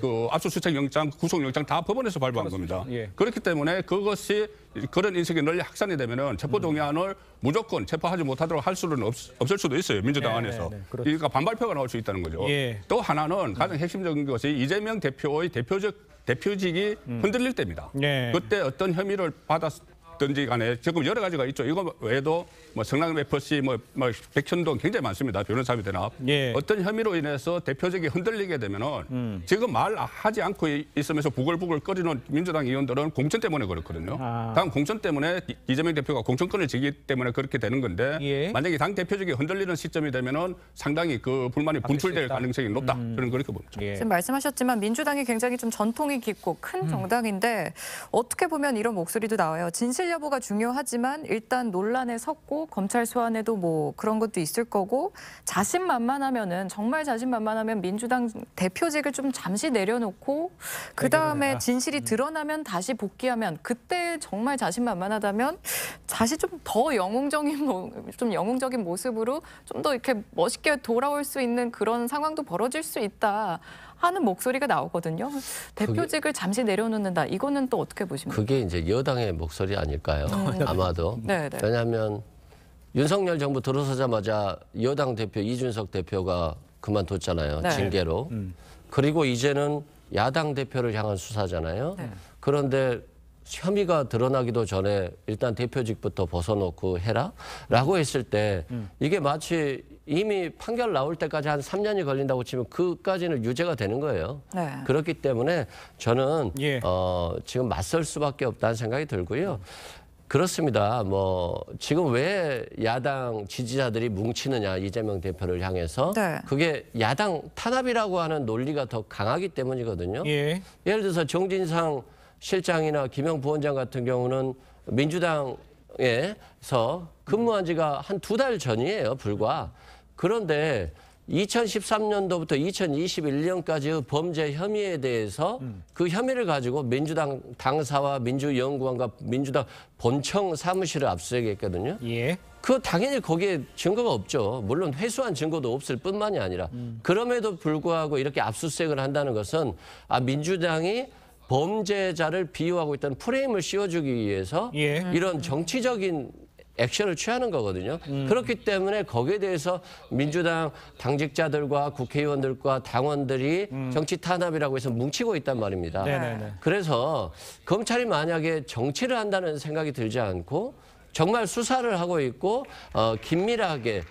그 압수수색 영장, 구속영장 다 법원에서 발부한 겁니다. 예. 그렇기 때문에 그것이 그런 인식이 널리 확산이 되면은 체포동의안을 무조건 체포하지 못하도록 할 수는 없을 수도 있어요. 민주당 안에서. 그러니까 반발표가 나올 수 있다는 거죠. 예. 또 하나는 가장 핵심적인 것이 이재명 대표의 대표직이 흔들릴 때입니다. 예. 그때 어떤 혐의를 받았든지 간에 지금 여러 가지가 있죠. 이거 외에도 뭐 성남 FC, 뭐 백현동 굉장히 많습니다. 변호사비 대납. 예. 어떤 혐의로 인해서 대표직이 흔들리게 되면은 지금 말하지 않고 있으면서 부글부글 끓이는 민주당 의원들은 공천 때문에 그렇거든요. 당 공천 때문에 이재명 대표가 공천권을 지기 때문에 그렇게 되는 건데 예. 만약에 당 대표직이 흔들리는 시점이 되면은 상당히 그 불만이 분출될 가능성이 높다. 저는 그렇게 봅니다. 예. 지금 말씀하셨지만 민주당이 굉장히 좀 전통이 깊고 큰 정당인데 어떻게 보면 이런 목소리도 나와요. 진실 여부가 중요하지만 일단 논란에 섰고 검찰 소환에도 뭐 그런 것도 있을 거고 자신만만하면은 정말 자신만만하면 민주당 대표직을 좀 잠시 내려놓고 그다음에 진실이 드러나면 다시 복귀하면 그때 정말 자신만만하다면 다시 좀 더 영웅적인 모습으로 좀 더 이렇게 멋있게 돌아올 수 있는 그런 상황도 벌어질 수 있다 하는 목소리가 나오거든요. 대표직을 잠시 내려놓는다. 이거는 또 어떻게 보십니까? 그게 이제 여당의 목소리 아닐까요? 아마도. 네. 왜냐하면 윤석열 정부 들어서자마자 여당 대표 이준석 대표가 그만뒀잖아요. 네. 징계로. 그리고 이제는 야당 대표를 향한 수사잖아요. 네. 그런데 혐의가 드러나기도 전에 일단 대표직부터 벗어놓고 해라라고 했을 때 이게 마치 이미 판결 나올 때까지 한 3년이 걸린다고 치면 그까지는 유죄가 되는 거예요. 네. 그렇기 때문에 저는 예. 지금 맞설 수밖에 없다는 생각이 들고요. 그렇습니다. 뭐 지금 왜 야당 지지자들이 뭉치느냐 이재명 대표를 향해서 네. 그게 야당 탄압이라고 하는 논리가 더 강하기 때문이거든요. 예. 예를 들어서 정진상 실장이나 김영 부원장 같은 경우는 민주당에서 근무한 지가 한 2달 전이에요, 불과. 그런데 2013년도부터 2021년까지의 범죄 혐의에 대해서 그 혐의를 가지고 민주당 당사와 민주연구원과 민주당 본청 사무실을 압수수색했거든요. 예. 그 당연히 거기에 증거가 없죠. 물론 회수한 증거도 없을 뿐만이 아니라 그럼에도 불구하고 이렇게 압수수색을 한다는 것은 민주당이 범죄자를 비유하고 있다는 프레임을 씌워주기 위해서 예. 이런 정치적인 액션을 취하는 거거든요. 그렇기 때문에 거기에 대해서 민주당 당직자들과 국회의원들과 당원들이 정치 탄압이라고 해서 뭉치고 있단 말입니다. 네네네. 그래서 검찰이 만약에 정치를 한다는 생각이 들지 않고 정말 수사를 하고 있고 긴밀하게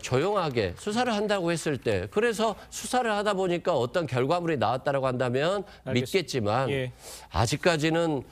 조용하게 수사를 한다고 했을 때 그래서 수사를 하다 보니까 어떤 결과물이 나왔다라고 한다면 믿겠지만 예. 아직까지는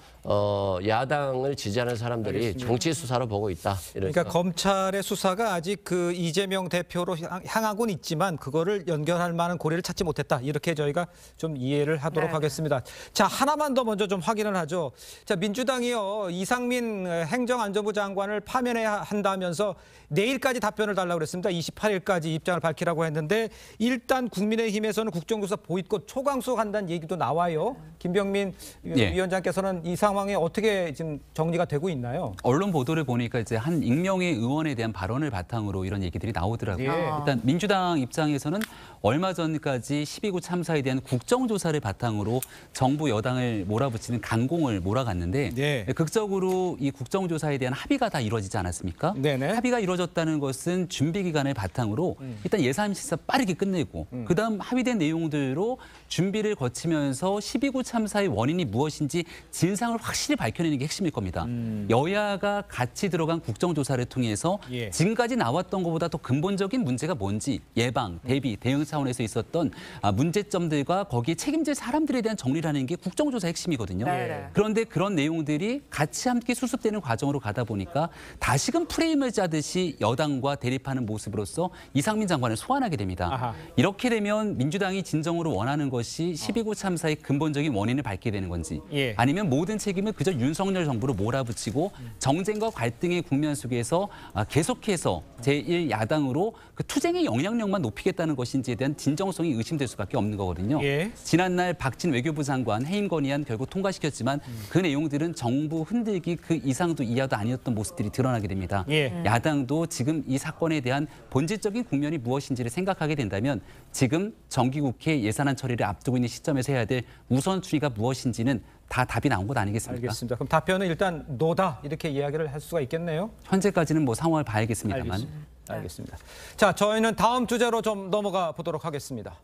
야당을 지지하는 사람들이 알겠습니다. 정치 수사로 보고 있다. 그러니까 검찰의 수사가 아직 그 이재명 대표로 향하고는 있지만 그거를 연결할 만한 고리를 찾지 못했다. 이렇게 저희가 좀 이해를 하도록 하겠습니다. 자, 하나만 더 먼저 좀 확인을 하죠. 자, 민주당이요. 이상민 행정안전부 장관을 파면해야 한다면서 내일까지 답변을 달라고 그랬습니다. 28일까지 입장을 밝히라고 했는데 일단 국민의힘에서는 국정조사 보이콧 초강수한다는 얘기도 나와요. 김병민 위원장께서는 이 상황이 어떻게 지금 정리가 되고 있나요? 언론 보도를 보니까 이제 한 익명의 의원에 대한 발언을 바탕으로 이런 얘기들이 나오더라고요. 일단 민주당 입장에서는 얼마 전까지 12구 참사에 대한 국정조사를 바탕으로 정부 여당을 몰아붙이는 강공을 몰아갔는데 극적으로 이 국정조사에 대한 합의가 다 이루어지지 않았습니까? 네네. 합의가 이루어졌다는 것은 준비 기간을 바탕으로 일단 예산 심사 빠르게 끝내고 그다음 합의된 내용대로 준비를 거치면서 12구 참사의 원인이 무엇인지 진상을 확실히 밝혀내는 게 핵심일 겁니다. 여야가 같이 들어간 국정조사를 통해서 지금까지 나왔던 것보다 더 근본적인 문제가 뭔지 예방, 대비, 대응 차원에서 있었던 문제점들과 거기에 책임질 사람들에 대한 정리를 하는 게 국정조사의 핵심이거든요. 그런데 그런 내용들이 같이 함께 수습되는 과정으로 가다 보니까 다시금 프레임을 짜듯이 여당과 대립하는 모습으로서 이상민 장관을 소환하게 됩니다. 이렇게 되면 민주당이 진정으로 원하는 것이 12구 참사의 근본적인 원인을 밝게 되는 건지 아니면 모든 책임을 그저 윤석열 정부로 몰아붙이고 정쟁과 갈등의 국면 속에서 계속해서 제1야당으로 그 투쟁의 영향력만 높이겠다는 것인지에 대한 대한 진정성이 의심될 수밖에 없는 거거든요. 예. 지난날 박진 외교부 장관 해임 건의안 결국 통과시켰지만 그 내용들은 정부 흔들기 그 이상도 이하도 아니었던 모습들이 드러나게 됩니다. 예. 야당도 지금 이 사건에 대한 본질적인 국면이 무엇인지를 생각하게 된다면 지금 정기국회 예산안 처리를 앞두고 있는 시점에서 해야 될 우선순위가 무엇인지는 다 답이 나온 것 아니겠습니까? 알겠습니다. 그럼 답변은 일단 노다 이렇게 이야기를 할 수가 있겠네요. 현재까지는 뭐 상황을 봐야겠습니다만. 알겠습니다. 자, 저희는 다음 주제로 좀 넘어가 보도록 하겠습니다.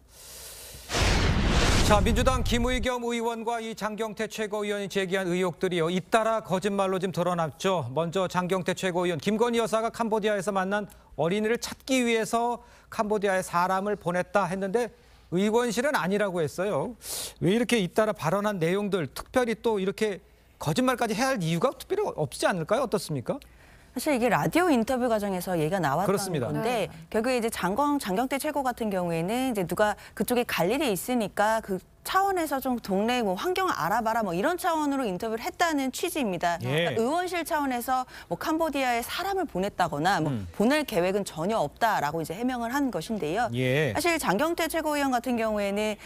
자, 민주당 김의겸 의원과 이 장경태 최고위원이 제기한 의혹들이요. 잇따라 거짓말로 지금 드러났죠. 먼저 장경태 최고위원, 김건희 여사가 캄보디아에서 만난 어린이를 찾기 위해서 캄보디아에 사람을 보냈다 했는데 의원실은 아니라고 했어요. 왜 이렇게 잇따라 발언한 내용들 특별히 또 이렇게 거짓말까지 해야 할 이유가 특별히 없지 않을까요? 어떻습니까? 사실 이게 라디오 인터뷰 과정에서 얘기가 나왔던 그렇습니다. 건데 결국에 이제 장경태 최고 같은 경우에는 이제 누가 그쪽에 갈 일이 있으니까 그 차원에서 좀 동네 뭐 환경을 알아봐라 뭐 이런 차원으로 인터뷰를 했다는 취지입니다. 예. 그러니까 의원실 차원에서 뭐 캄보디아에 사람을 보냈다거나 뭐 보낼 계획은 전혀 없다라고 이제 해명을 한 것인데요. 예. 사실 장경태 최고위원 같은 경우에는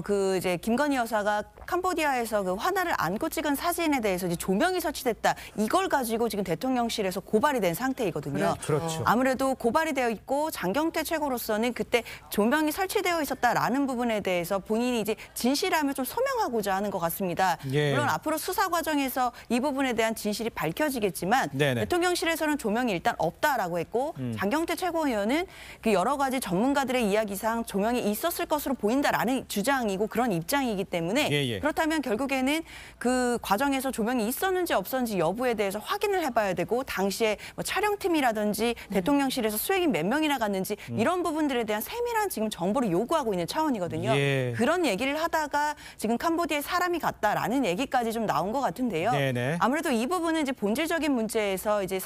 그 이제 김건희 여사가 캄보디아에서 그 화나를 안고 찍은 사진에 대해서 이제 조명이 설치됐다 이걸 가지고 지금 대통령실에서 고발이 된 상태이거든요. 그렇죠. 아무래도 고발이 되어 있고 장경태 최고로서는 그때 조명이 설치되어 있었다라는 부분에 대해서 본인이 이제 진실함을 좀 소명하고자 하는 것 같습니다. 예. 물론 앞으로 수사 과정에서 이 부분에 대한 진실이 밝혀지겠지만 네네. 대통령실에서는 조명이 일단 없다라고 했고 장경태 최고위원은 그 여러 가지 전문가들의 이야기상 조명이 있었을 것으로 보인다라는 주장이고 그런 입장이기 때문에 예. 그렇다면 결국에는 그 과정에서 조명이 있었는지 없었는지 여부에 대해서 확인을 해봐야 되고 당시에 뭐 촬영팀이라든지 대통령실에서 수행인 몇 명이나 갔는지 이런 부분들에 대한 세밀한 지금 정보를 요구하고 있는 차원이거든요. 예. 그런 얘기를 하다가 지금 캄보디아에 사람이 갔다라는 얘기까지 좀 나온 것 같은데요. 네네. 아무래도 이 부분은 이제 본질적인 문제에서 이제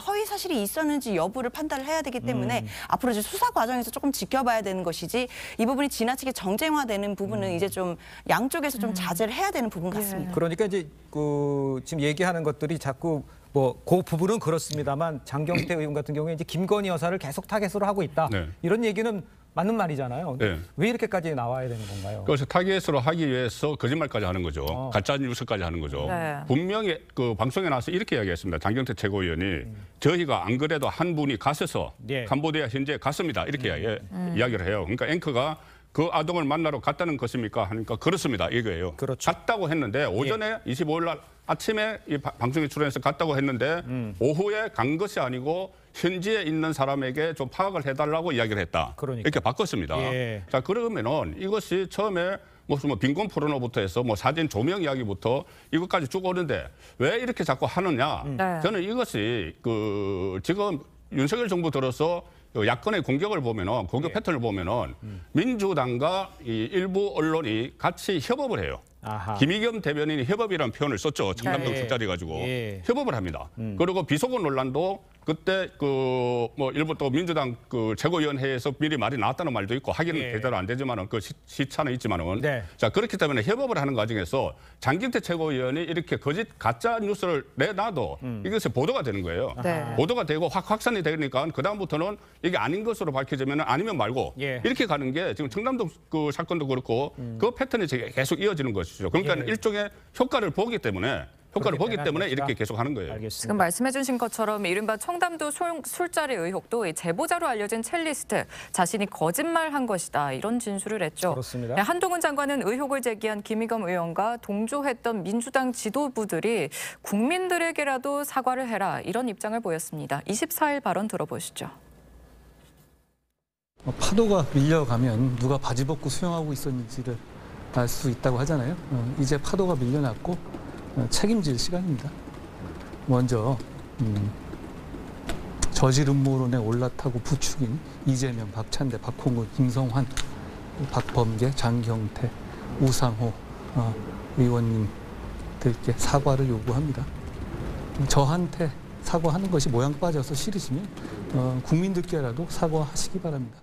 허위 사실이 있었는지 여부를 판단을 해야 되기 때문에 앞으로 이제 수사 과정에서 조금 지켜봐야 되는 것이지 이 부분이 지나치게 정쟁화되는 부분은 이제 좀 양쪽에서 좀 자제를 해야 되는 부분 같습니다. 그러니까 이제 그 지금 얘기하는 것들이 자꾸 뭐 그 부분은 그렇습니다만 장경태 의원 같은 경우에 이제 김건희 여사를 계속 타겟으로 하고 있다. 네. 이런 얘기는 맞는 말이잖아요. 네. 왜 이렇게까지 나와야 되는 건가요? 그래서 타겟으로 하기 위해서 거짓말까지 하는 거죠. 가짜 뉴스까지 하는 거죠. 네. 분명히 그 방송에 나와서 이렇게 이야기했습니다. 장경태 최고위원이 저희가 안 그래도 한 분이 가셔서 예. 캄보디아 현재 갔습니다. 이렇게 이야기를 해요. 그러니까 앵커가 그 아동을 만나러 갔다는 것입니까? 하니까 그렇습니다. 이거예요. 그렇죠. 갔다고 했는데 오전에 25일 날 아침에 이 방송에 출연해서 갔다고 했는데 오후에 간 것이 아니고 현지에 있는 사람에게 좀 파악을 해달라고 이야기를 했다. 그러니까. 이렇게 바꿨습니다. 예. 자, 그러면은 이것이 처음에 무슨 뭐 빈곤 포르노부터 해서 뭐 사진 조명 이야기부터 이것까지 쭉 오는데 왜 이렇게 자꾸 하느냐? 네. 저는 이것이 그 지금 윤석열 정부 들어서 야권의 공격을 보면은 공격 패턴을 보면은 민주당과 이 일부 언론이 같이 협업을 해요. 아하. 김의겸 대변인이 협업이라는 표현을 썼죠. 청담동 예. 술자리 가지고 예. 협업을 합니다. 그리고 비속어 논란도 그때 그 뭐 일부 또 민주당 그 최고위원회에서 미리 말이 나왔다는 말도 있고 하기는 예. 제대로 안 되지만은 그 시차는 있지만은 네. 자 그렇기 때문에 협업을 하는 과정에서 장경태 최고위원이 이렇게 가짜 뉴스를 내놔도 이것이 보도가 되는 거예요. 네. 보도가 되고 확산이 되니까 그 다음부터는 이게 아닌 것으로 밝혀지면 아니면 말고 예. 이렇게 가는 게 지금 청담동 그 사건도 그렇고 그 패턴이 계속 이어지는 것이죠. 그러니까 예. 일종의 효과를 보기 때문에 이렇게 계속 하는 거예요. 알겠습니다. 지금 말씀해 주신 것처럼 이른바 청담도 술자리 의혹도 이 제보자로 알려진 첼리스트 자신이 거짓말한 것이다 이런 진술을 했죠. 그렇습니다. 네, 한동훈 장관은 의혹을 제기한 김의겸 의원과 동조했던 민주당 지도부들이 국민들에게라도 사과를 해라 이런 입장을 보였습니다. 24일 발언 들어보시죠. 파도가 밀려가면 누가 바지 벗고 수영하고 있었는지를 알 수 있다고 하잖아요. 이제 파도가 밀려났고 책임질 시간입니다. 먼저 저질 음모론에 올라타고 부추긴 이재명, 박찬대, 박홍근, 김성환, 박범계, 장경태, 우상호 의원님들께 사과를 요구합니다. 저한테 사과하는 것이 모양 빠져서 싫으시면 국민들께라도 사과하시기 바랍니다.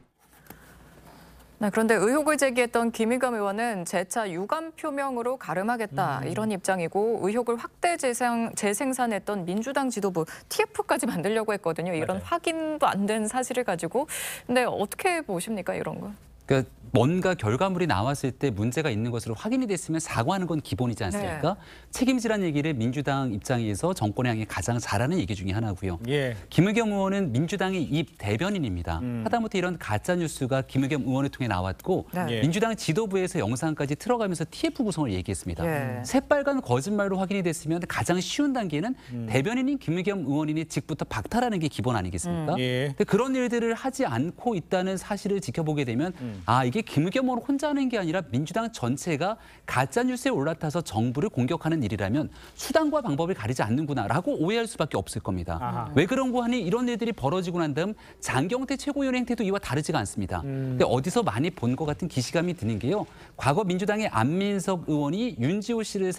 네, 그런데 의혹을 제기했던 김의겸 의원은 재차 유감 표명으로 가름하겠다 이런 입장이고 의혹을 확대 재생산했던 민주당 지도부 TF까지 만들려고 했거든요. 이런 맞아요. 확인도 안 된 사실을 가지고. 근데 어떻게 보십니까 이런 거? 그러니까 뭔가 결과물이 나왔을 때 문제가 있는 것으로 확인이 됐으면 사과하는 건 기본이지 않습니까? 네. 책임지라는 얘기를 민주당 입장에서 정권을 향해 가장 잘하는 얘기 중에 하나고요. 예. 김의겸 의원은 민주당의 입 대변인입니다. 하다못해 이런 가짜 뉴스가 김의겸 의원을 통해 나왔고 네. 민주당 지도부에서 영상까지 틀어가면서 TF 구성을 얘기했습니다. 예. 새빨간 거짓말로 확인이 됐으면 가장 쉬운 단계는 대변인인 김의겸 의원인이 직부터 박탈하는 게 기본 아니겠습니까? 예. 근데 그런 일들을 하지 않고 있다는 사실을 지켜보게 되면 아 이게 김의겸 의원 혼자 하는 게 아니라 민주당 전체가 가짜 뉴스에 올라타서 정부를 공격하는 일이라면 수단과 방법을 가리지 않는구나라고 오해할 수밖에 없을 겁니다. 아하. 왜 그런고 하니 이런 일들이 벌어지고 난 다음 장경태 최고위원의 행태도 이와 다르지가 않습니다. 근데 어디서 많이 본 것 같은 기시감이 드는 게요. 과거 민주당의 안민석 의원이 윤지호 씨를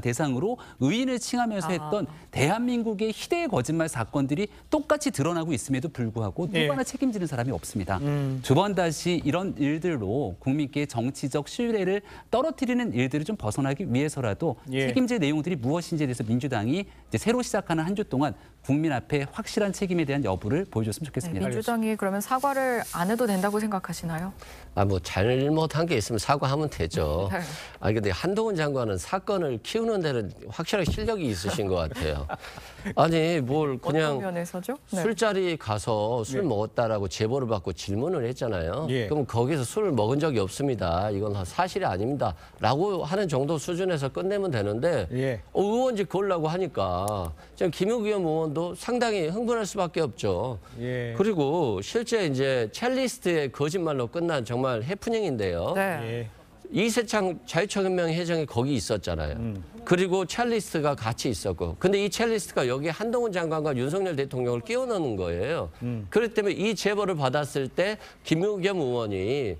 대상으로 의인을 칭하면서 했던 대한민국의 희대의 거짓말 사건들이 똑같이 드러나고 있음에도 불구하고 누구 하나 책임지는 사람이 없습니다. 두 번 다시 이런 일들로 국민께 정치적 신뢰를 떨어뜨리는 일들을 좀 벗어나기 위해서라도 책임질 내용들이 무엇인지에 대해서 민주당이 이제 새로 시작하는 한 주 동안 국민 앞에 확실한 책임에 대한 여부를 보여줬으면 좋겠습니다. 네, 민주당이 그러면 사과를 안 해도 된다고 생각하시나요? 뭐 잘못한 게 있으면 사과하면 되죠. 네. 근데 한동훈 장관은 사건을 키우는 데는 확실하게 실력이 있으신 것 같아요. 아니 뭘 어떤 그냥 면에서죠? 네. 술자리 가서 술 먹었다라고 제보를 받고 질문을 했잖아요. 예. 그럼 거기서 술을 먹은 적이 없습니다. 이건 사실이 아닙니다. 라고 하는 정도 수준에서 끝내면 되는데 예. 의원직 걸라고 하니까 지금 김의겸 의원도 상당히 흥분할 수밖에 없죠. 예. 그리고 실제 이제 첼리스트의 거짓말로 끝난 정말 해프닝인데요. 네. 예. 이세창 자유청년명 회장이 거기 있었잖아요. 그리고 첼리스트가 같이 있었고. 근데 이 첼리스트가 여기 한동훈 장관과 윤석열 대통령을 끼워 넣는 거예요. 그렇기 때문에 이 제보를 받았을 때 김의겸 의원이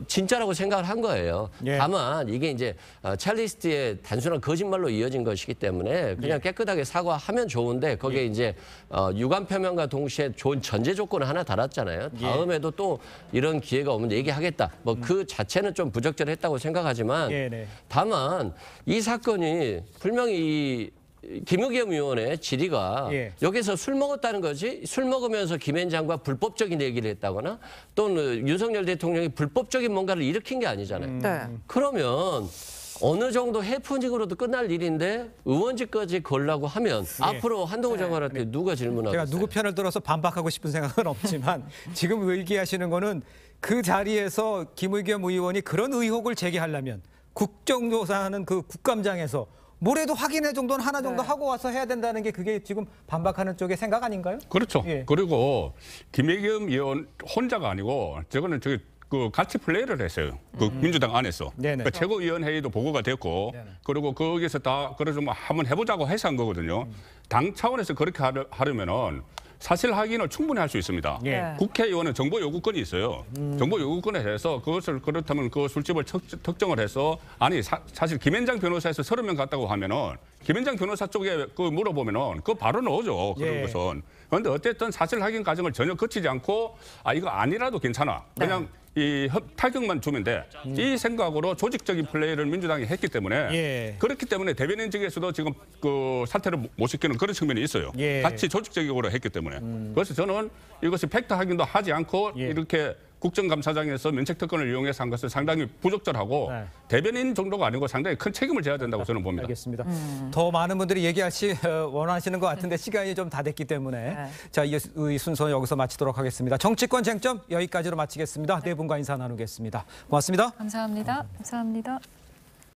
진짜라고 생각을 한 거예요. 예. 다만 이게 이제 찰리스트의 단순한 거짓말로 이어진 것이기 때문에 그냥 깨끗하게 사과하면 좋은데 거기에 이제 유감 표명과 동시에 좋은 전제 조건을 하나 달았잖아요. 다음에도 또 이런 기회가 오면 얘기하겠다. 뭐 그 자체는 좀 부적절했다고 생각하지만 다만 이 사건이 분명히 김의겸 의원의 질의가 여기서 술 먹었다는 거지 술 먹으면서 김앤장과 불법적인 얘기를 했다거나 또는 윤석열 대통령이 불법적인 뭔가를 일으킨 게 아니잖아요. 네. 그러면 어느 정도 해프닝으로도 끝날 일인데 의원직까지 걸라고 하면 앞으로 한동훈 장관한테 누가 질문하겠어요? 제가 누구 편을 들어서 반박하고 싶은 생각은 없지만 지금 얘기하시는 거는 그 자리에서 김의겸 의원이 그런 의혹을 제기하려면 국정조사하는 그 국감장에서 뭐래도 확인해 정도는 하나 정도 하고 와서 해야 된다는 게 그게 지금 반박하는 쪽의 생각 아닌가요? 그렇죠. 그리고 김의겸 의원 혼자가 아니고 저거는 같이 플레이를 했어요. 그 민주당 안에서. 그러니까 최고위원회의도 보고가 됐고 그리고 거기서 다 그래서 뭐 한번 해보자고 해서 한 거거든요. 당 차원에서 그렇게 하려면은 사실 확인을 충분히 할 수 있습니다. 국회의원은 정보 요구권이 있어요. 정보 요구권에 대해서 그것을 그렇다면 그 술집을 특정을 해서 아니 사실 김앤장 변호사에서 30명 갔다고 하면은 김앤장 변호사 쪽에 그 물어보면은 그거 바로 나오죠. 그런 것은. 그런데 어쨌든 사실 확인 과정을 전혀 거치지 않고 이거 아니라도 괜찮아. 그냥 이 타격만 주면 돼. 이 생각으로 조직적인 플레이를 민주당이 했기 때문에 그렇기 때문에 대변인직에서도 지금 그 사퇴를 못 시키는 그런 측면이 있어요. 같이 조직적으로 했기 때문에. 그래서 저는 이것이 팩트 확인도 하지 않고 이렇게 국정감사장에서 면책특권을 이용해서 한 것은 상당히 부적절하고 대변인 정도가 아니고 상당히 큰 책임을 져야 된다고 저는 봅니다. 알겠습니다. 더 많은 분들이 원하시는 것 같은데 시간이 좀 다 됐기 때문에 자, 이 순서 여기서 마치도록 하겠습니다. 정치권 쟁점 여기까지로 마치겠습니다. 네 분과 인사 나누겠습니다. 고맙습니다. 감사합니다. 감사합니다.